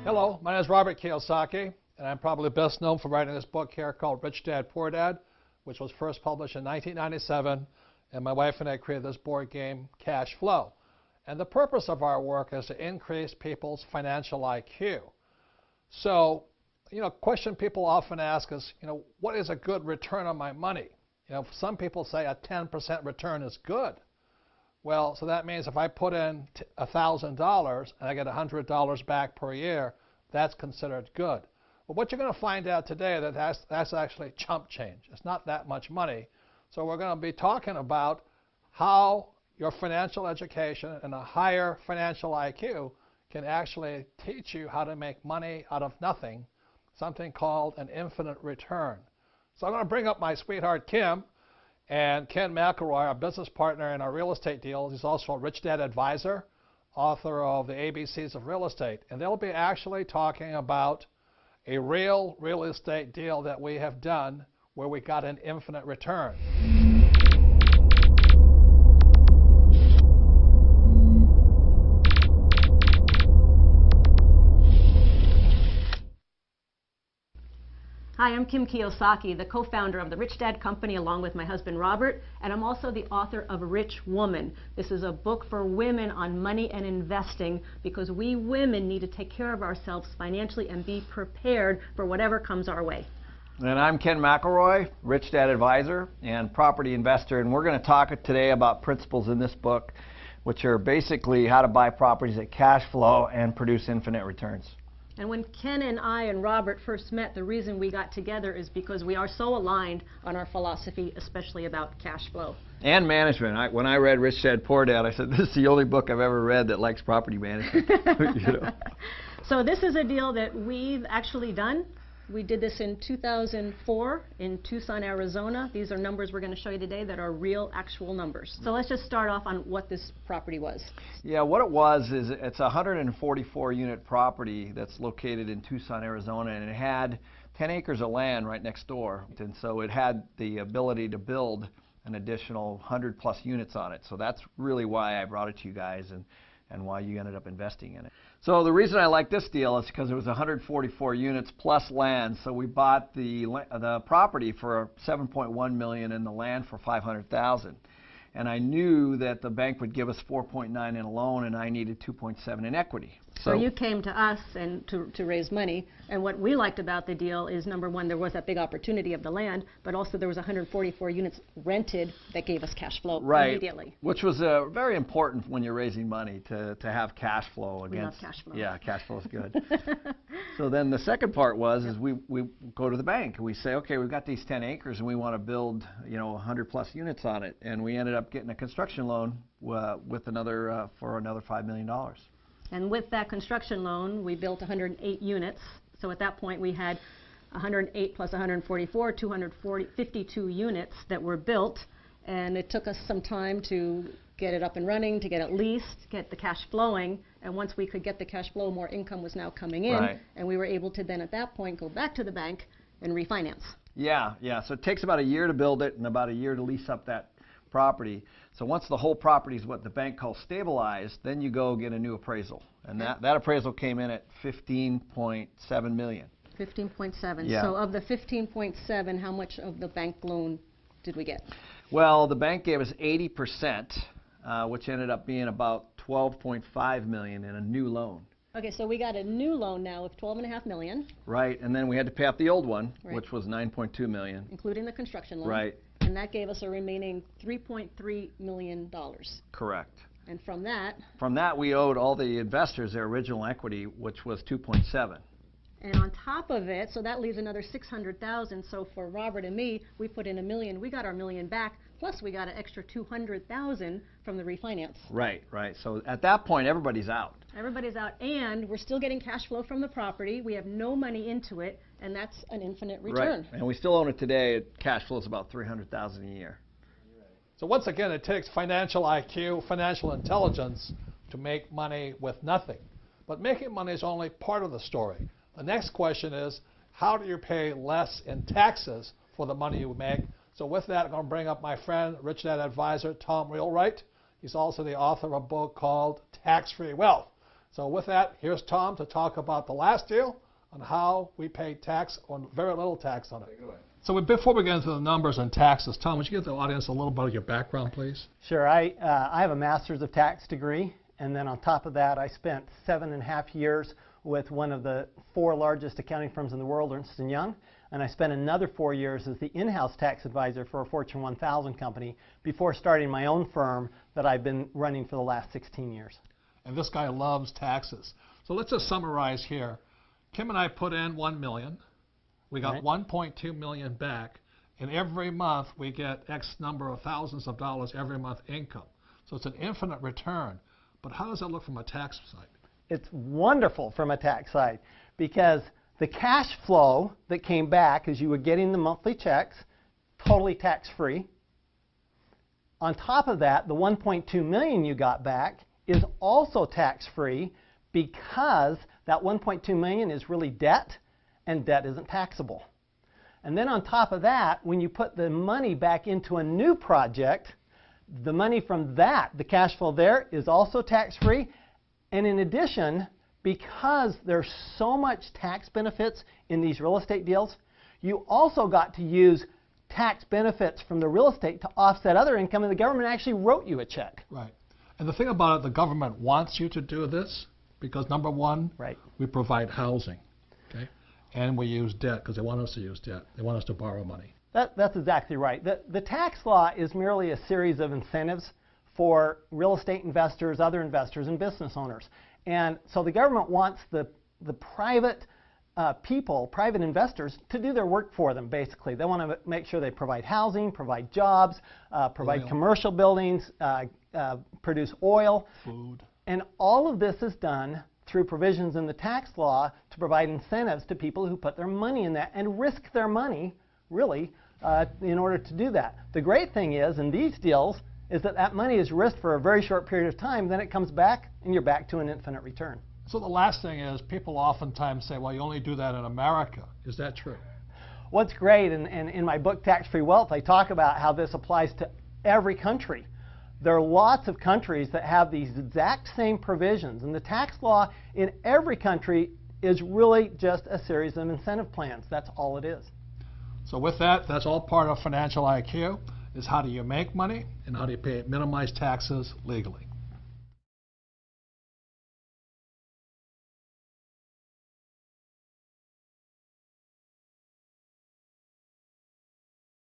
Hello, my name is Robert Kiyosaki, and I'm probably best known for writing this book here called Rich Dad, Poor Dad, which was first published in 1997, and my wife and I created this board game, Cash Flow. And the purpose of our work is to increase people's financial IQ. So, question people often ask is, what is a good return on my money? Some people say a 10% return is good. Well, so that means if I put in $1,000 and I get $100 back per year, that's considered good. But what you're going to find out today that's actually chump change. It's not that much money. So we're going to be talking about how your financial education and a higher financial IQ can actually teach you how to make money out of nothing, something called an infinite return. So I'm going to bring up my sweetheart Kim and Ken McElroy, our business partner in our real estate deals. He's also a Rich Dad advisor, author of the ABCs of Real Estate. And they'll be actually talking about a real estate deal that we have done where we got an infinite return. Hi, I'm Kim Kiyosaki, the co-founder of the Rich Dad Company along with my husband Robert, and I'm also the author of Rich Woman. This is a book for women on money and investing because we women need to take care of ourselves financially and be prepared for whatever comes our way. And I'm Ken McElroy, Rich Dad advisor and property investor, and we're going to talk today about principles in this book, which are basically how to buy properties at cash flow and produce infinite returns. And when Ken and I and Robert first met, the reason we got together is because we are so aligned on our philosophy, especially about cash flow. And management. When I read Rich Dad, Poor Dad, I said, this is the only book I've ever read that likes property management. So this is a deal that we've actually done. We did this in 2004 in Tucson, Arizona. These are numbers we're going to show you today that are real, actual numbers. So let's just start off on what this property was. Yeah, what it was is it's a 144-unit property that's located in Tucson, Arizona, and it had 10 acres of land right next door. And so it had the ability to build an additional 100-plus units on it. So that's really why I brought it to you guys and why you ended up investing in it. So the reason I like this deal is because it was 144 units plus land. So we bought the property for $7.1 million and the land for $500,000. And I knew that the bank would give us 4.9 in a loan, and I needed 2.7 in equity. So you came to us and to raise money, and what we liked about the deal is, number one, there was that big opportunity of the land, but also there was 144 units rented that gave us cash flow immediately. Which was very important when you're raising money to have cash flow against. We love cash flow. Yeah, cash flow is good. So then the second part was is we go to the bank and we say, okay, we've got these 10 acres and we want to build 100 plus units on it, and we ended up getting a construction loan with for another $5 million. And with that construction loan, we built 108 units. So at that point, we had 108 plus 144, 252 units that were built. And it took us some time to get it up and running, to get it leased, get the cash flowing. And once we could get the cash flow, more income was now coming in. Right. And we were able to then at that point go back to the bank and refinance. Yeah. So it takes about a year to build it and about a year to lease up that property. So once the whole property is what the bank calls stabilized, then you go get a new appraisal. And that appraisal came in at $15.7 million. 15.7. Yeah. So of the 15.7, how much of the bank loan did we get? Well, the bank gave us 80%, which ended up being about $12.5 million in a new loan. Okay, so we got a new loan now of $12.5 million. Right, and then we had to pay off the old one, right, which was $9.2 million. Including the construction loan. Right. And that gave us a remaining $3.3 million. Correct. And from that? From that, we owed all the investors their original equity, which was 2.7. And on top of it, so that leaves another $600,000. So for Robert and me, we put in $1 million. We got our $1 million back. Plus, we got an extra $200,000 from the refinance. Right. So at that point, everybody's out. Everybody's out, and we're still getting cash flow from the property. We have no money into it, and that's an infinite return. Right. And we still own it today. Cash flow is about $300,000 a year. So once again, it takes financial IQ, financial intelligence to make money with nothing. But making money is only part of the story. The next question is, how do you pay less in taxes for the money you make? So with that, I'm going to bring up my friend, Rich Dad advisor, Tom Wheelwright. He's also the author of a book called Tax-Free Wealth. So with that, here's Tom to talk about the last deal on how we pay tax on very little tax on it. So before we get into the numbers and taxes, Tom, would you give the audience a little bit of your background, please? Sure. I have a master's of tax degree, and then on top of that, I spent 7.5 years with one of the 4 largest accounting firms in the world, Ernst & Young, and I spent another 4 years as the in-house tax advisor for a Fortune 1000 company before starting my own firm that I've been running for the last 16 years. And this guy loves taxes. So let's just summarize here. Kim and I put in $1 million. We got $1.2 million back, and every month we get X number of thousands of dollars every month income. So it's an infinite return. But how does that look from a tax side? It's wonderful from a tax side because the cash flow that came back as you were getting the monthly checks, totally tax-free. On top of that, the $1.2 million you got back is also tax-free because that $1.2 million is really debt, and debt isn't taxable. And then on top of that, when you put the money back into a new project, the money from that, the cash flow there, is also tax-free. And in addition, because there's so much tax benefits in these real estate deals, you also got to use tax benefits from the real estate to offset other income, and the government actually wrote you a check. Right. And the thing about it, the government wants you to do this because, number one, we provide housing. Okay? And we use debt because they want us to use debt. They want us to borrow money. That's exactly right. The tax law is merely a series of incentives for real estate investors, other investors, and business owners. And so the government wants the private people, private investors, to do their work for them, basically. They want to make sure they provide housing, provide jobs, provide commercial buildings, produce oil. Food. And all of this is done through provisions in the tax law to provide incentives to people who put their money in that and risk their money, really, in order to do that. The great thing is, in these deals, is that that money is risked for a very short period of time, then it comes back, and you're back to an infinite return. So the last thing is, people oftentimes say, well, you only do that in America. Is that true? What's great, and in my book, Tax-Free Wealth, I talk about how this applies to every country. There are lots of countries that have these exact same provisions, and the tax law in every country is really just a series of incentive plans. That's all it is. So with that, that's all part of financial IQ, is how do you make money and how do you minimize taxes legally.